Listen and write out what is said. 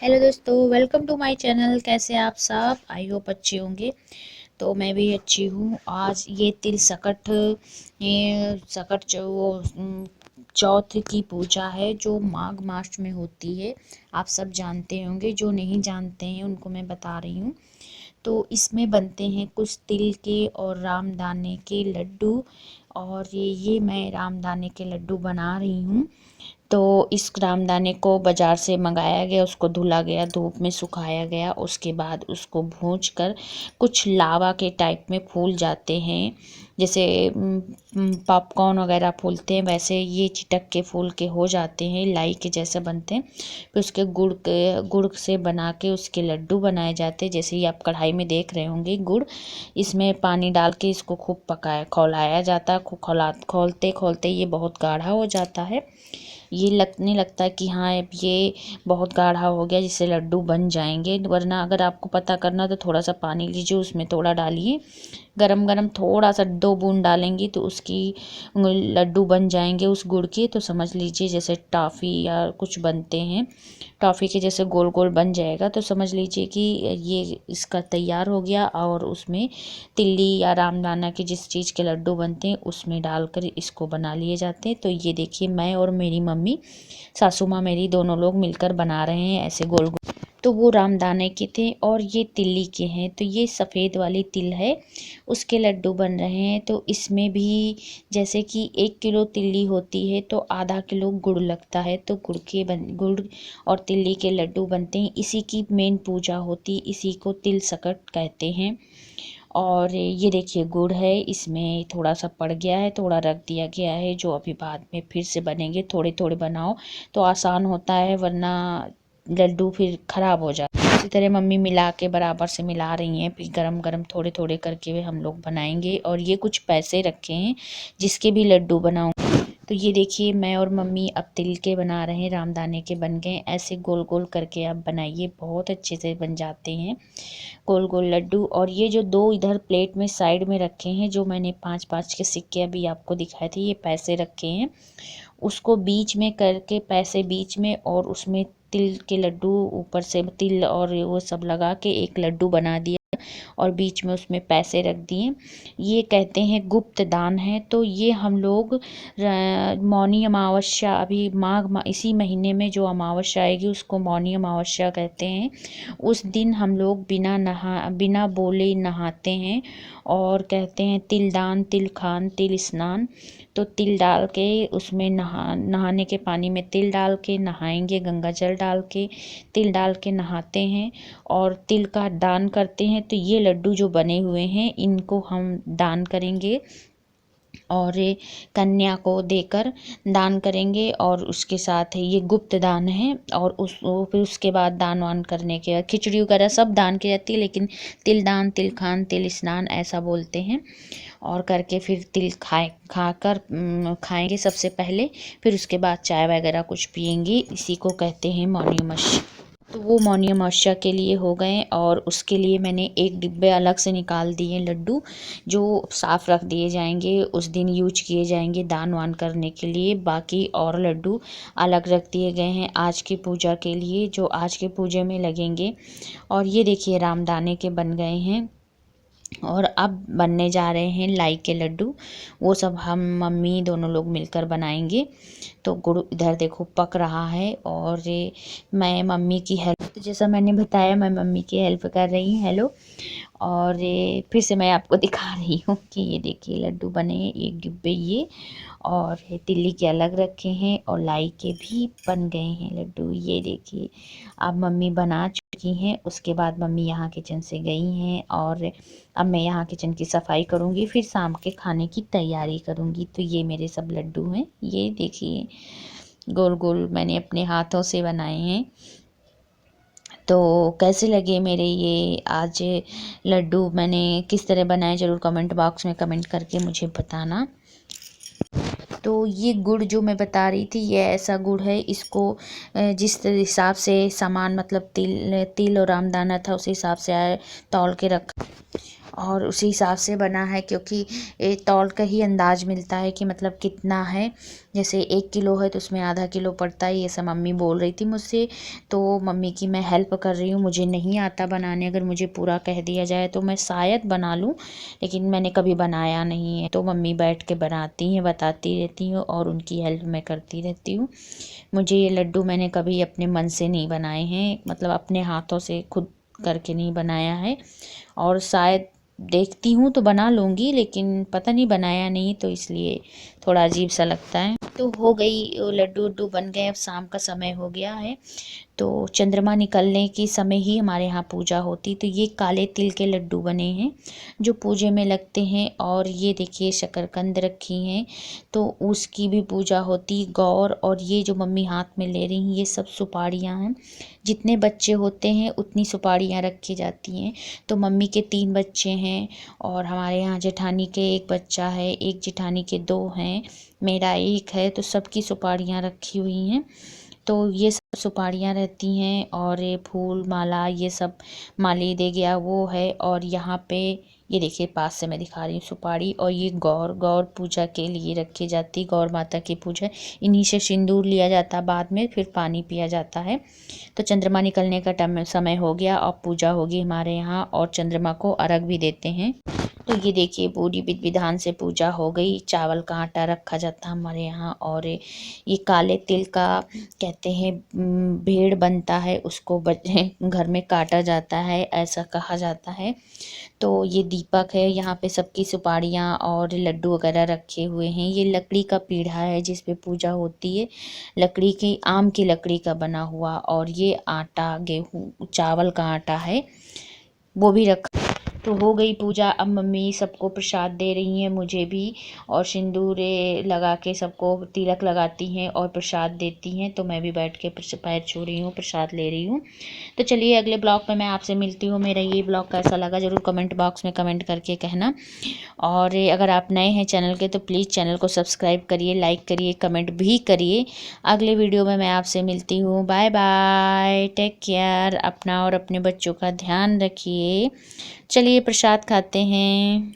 Hello दोस्तों, welcome to my channel. कैसे आप सब? आई होप अच्छे होंगे। तो मैं भी अच्छी हूँ। आज ये तिल सकट, ये सकट जो चौथ की पूजा है जो माघ मास में होती है। आप सब जानते होंगे, जो नहीं जानते हैं उनको मैं बता रही हूँ। तो इसमें बनते हैं कुछ तिल के और रामदाने के लड्डू। और ये मैं रामदाने के लड्डू बना रही हूँ। तो इस रामदाने को बाज़ार से मंगाया गया, उसको धुला गया, धूप में सुखाया गया, उसके बाद उसको भूंज कर कुछ लावा के टाइप में फूल जाते हैं। जैसे पॉपकॉर्न वगैरह फूलते हैं, वैसे ये चिटक के फूल के हो जाते हैं, लाई के जैसे बनते हैं। फिर उसके गुड़ से बना के उसके लड्डू बनाए जाते हैं। जैसे ही आप कढ़ाई में देख रहे होंगे गुड़, इसमें पानी डाल के इसको खूब खौलाया जाता है। खोलते खोलते ये बहुत गाढ़ा हो जाता है। ये लगने लगता है कि हाँ अब ये बहुत गाढ़ा हो गया, जिससे लड्डू बन जाएंगे। वरना अगर आपको पता करना तो थोड़ा सा पानी लीजिए, उसमें थोड़ा डालिए गरम गरम, थोड़ा सा 2 बूंद डालेंगी तो उसकी लड्डू बन जाएंगे उस गुड़ के। तो समझ लीजिए जैसे टॉफ़ी या कुछ बनते हैं, टॉफ़ी के जैसे गोल गोल बन जाएगा। तो समझ लीजिए कि ये इसका तैयार हो गया। और उसमें तिल्ली या रामदाना के जिस चीज़ के लड्डू बनते हैं उसमें डालकर इसको बना लिए जाते हैं। तो ये देखिए, मैं और मेरी मम्मी, सासू माँ मेरी, दोनों लोग मिलकर बना रहे हैं ऐसे गोल गोल। तो वो रामदाने के थे और ये तिल्ली के हैं। तो ये सफ़ेद वाली तिल है, उसके लड्डू बन रहे हैं। तो इसमें भी जैसे कि 1 किलो तिल्ली होती है तो आधा किलो गुड़ लगता है। तो गुड़ और तिल्ली के लड्डू बनते हैं। इसी की मेन पूजा होती, इसी को तिल सकट कहते हैं। और ये देखिए गुड़ है, इसमें थोड़ा सा पड़ गया है, थोड़ा रख दिया गया है, जो अभी बाद में फिर से बनेंगे। थोड़े थोड़े बनाओ तो आसान होता है, वरना लड्डू फिर ख़राब हो जाते हैं। इसी तरह मम्मी मिला के बराबर से मिला रही हैं। फिर गरम गरम थोड़े थोड़े करके हम लोग बनाएंगे। और ये कुछ पैसे रखे हैं जिसके भी लड्डू बनाऊँ। तो ये देखिए, मैं और मम्मी अब तिल के बना रहे हैं, रामदाने के बन गए। ऐसे गोल गोल करके आप बनाइए, बहुत अच्छे से बन जाते हैं गोल गोल लड्डू। और ये जो 2 इधर प्लेट में साइड में रखे हैं, जो मैंने 5-5 के सिक्के अभी आपको दिखाए थे, ये पैसे रखे हैं। उसको बीच में करके, पैसे बीच में, और उसमें तिल के लड्डू ऊपर से, तिल और वो सब लगा के एक लड्डू बना दिया और बीच में उसमें पैसे रख दिए। ये कहते हैं गुप्त दान है। तो ये हम लोग मौनी अमावस्या, अभी इसी महीने में जो अमावस्या आएगी उसको मौनी अमावस्या कहते हैं। उस दिन हम लोग बिना बोले नहाते हैं और कहते हैं तिल दान, तिल खान, तिल स्नान। तो तिल डाल के उसमें नहाने के पानी में तिल डाल के नहाएंगे, गंगा जल डाल के तिल डाल के नहाते हैं और तिल का दान करते हैं। तो ये लड्डू जो बने हुए हैं इनको हम दान करेंगे और कन्या को देकर दान करेंगे। और उसके साथ ये गुप्त दान है। और फिर उसके बाद दान वान करने के बाद खिचड़ी वगैरह सब दान की जाती है, लेकिन तिल दान, तिल खान, तिल स्नान ऐसा बोलते हैं। और करके फिर तिल खाएंगे सबसे पहले, फिर उसके बाद चाय वगैरह कुछ पियेंगे। इसी को कहते हैं मौनी अमावस्या। तो वो मौनी अमावस्या के लिए हो गए। और उसके लिए मैंने एक डिब्बे अलग से निकाल दिए लड्डू, जो साफ़ रख दिए जाएंगे, उस दिन यूज किए जाएंगे दान वान करने के लिए। बाकी और लड्डू अलग रख दिए गए हैं आज की पूजा के लिए, जो आज के पूजे में लगेंगे। और ये देखिए रामदाने के बन गए हैं और अब बनने जा रहे हैं लाई के लड्डू। वो सब हम मम्मी दोनों लोग मिलकर बनाएंगे। तो गुड़ इधर देखो पक रहा है और मैं मम्मी की हेल्प, तो जैसा मैंने बताया मैं मम्मी की हेल्प कर रही हूँ। हेलो। और फिर से मैं आपको दिखा रही हूँ कि ये देखिए लड्डू बने हैं, एक डिब्बे ये। और तिल्ली के अलग रखे हैं और लाई के भी बन गए हैं लड्डू। ये देखिए अब मम्मी बना चुकी हैं। उसके बाद मम्मी यहाँ किचन से गई हैं और अब मैं यहाँ किचन की सफाई करूँगी, फिर शाम के खाने की तैयारी करूँगी। तो ये मेरे सब लड्डू हैं, ये देखिए गोल गोल मैंने अपने हाथों से बनाए हैं। तो कैसे लगे मेरे ये आज लड्डू, मैंने किस तरह बनाए, ज़रूर कमेंट बॉक्स में कमेंट करके मुझे बताना। तो ये गुड़ जो मैं बता रही थी, ये ऐसा गुड़ है, इसको जिस हिसाब से सामान, मतलब तिल और रामदाना था उस हिसाब से तौल के रख। और उसी हिसाब से बना है, क्योंकि तौल का ही अंदाज मिलता है कि मतलब कितना है। जैसे 1 किलो है तो उसमें आधा किलो पड़ता है, ये सब मम्मी बोल रही थी मुझसे। तो मम्मी की मैं हेल्प कर रही हूँ। मुझे नहीं आता बनाने, अगर मुझे पूरा कह दिया जाए तो मैं शायद बना लूँ, लेकिन मैंने कभी बनाया नहीं है। तो मम्मी बैठ के बनाती हैं, बताती रहती हूँ और उनकी हेल्प मैं करती रहती हूँ। मुझे ये लड्डू मैंने कभी अपने मन से नहीं बनाए हैं, मतलब अपने हाथों से खुद करके नहीं बनाया है। और शायद देखती हूँ तो बना लूँगी, लेकिन पता नहीं, बनाया नहीं तो इसलिए थोड़ा अजीब सा लगता है। तो हो गई, वो लड्डू उड्डू बन गए। अब शाम का समय हो गया है, तो चंद्रमा निकलने के समय ही हमारे यहाँ पूजा होती। तो ये काले तिल के लड्डू बने हैं जो पूजे में लगते हैं। और ये देखिए शकरकंद रखी हैं, तो उसकी भी पूजा होती। गौर और ये जो मम्मी हाथ में ले रही हैं, ये सब सुपारियाँ हैं। जितने बच्चे होते हैं उतनी सुपारियाँ रखी जाती हैं। तो मम्मी के 3 बच्चे हैं, और हमारे यहाँ जेठानी के 1 बच्चा है, एक जेठानी के 2 हैं, मेरा 1 है। तो सबकी सुपारियाँ रखी हुई हैं। तो ये सब सुपारियाँ रहती हैं, और ये फूल माला ये सब माली दे गया वो है। और यहाँ पे ये देखिए पास से मैं दिखा रही हूँ सुपारी। और ये गौर गौर पूजा के लिए रखी जाती, गौर माता की पूजा। इन्हीं से सिंदूर लिया जाता, बाद में फिर पानी पिया जाता है। तो चंद्रमा निकलने का समय हो गया, अब पूजा होगी हमारे यहाँ, और चंद्रमा को अर्घ भी देते हैं। तो ये देखिए पूरी विधि विधान से पूजा हो गई। चावल का आटा रखा जाता है हमारे यहाँ, और ये काले तिल का कहते हैं भेड़ बनता है, उसको घर में काटा जाता है, ऐसा कहा जाता है। तो ये दीपक है, यहाँ पे सबकी सुपारियाँ और लड्डू वगैरह रखे हुए हैं। ये लकड़ी का पीढ़ा है जिस पे पूजा होती है, लकड़ी की, आम की लकड़ी का बना हुआ। और ये आटा, गेहूँ चावल का आटा है, वो भी रखा। तो हो गई पूजा। अब मम्मी सबको प्रसाद दे रही हैं, मुझे भी, और सिंदूर लगा के सबको तिलक लगाती हैं और प्रसाद देती हैं। तो मैं भी बैठ के पैर छू रही हूँ, प्रसाद ले रही हूँ। तो चलिए अगले ब्लॉग में मैं आपसे मिलती हूँ। मेरा ये ब्लॉग कैसा लगा ज़रूर कमेंट बॉक्स में कमेंट करके कहना। और अगर आप नए हैं चैनल के तो प्लीज़ चैनल को सब्सक्राइब करिए, लाइक करिए, कमेंट भी करिए। अगले वीडियो में मैं आपसे मिलती हूँ। बाय बाय, टेक केयर, अपना और अपने बच्चों का ध्यान रखिए। चलिए प्रसाद खाते हैं।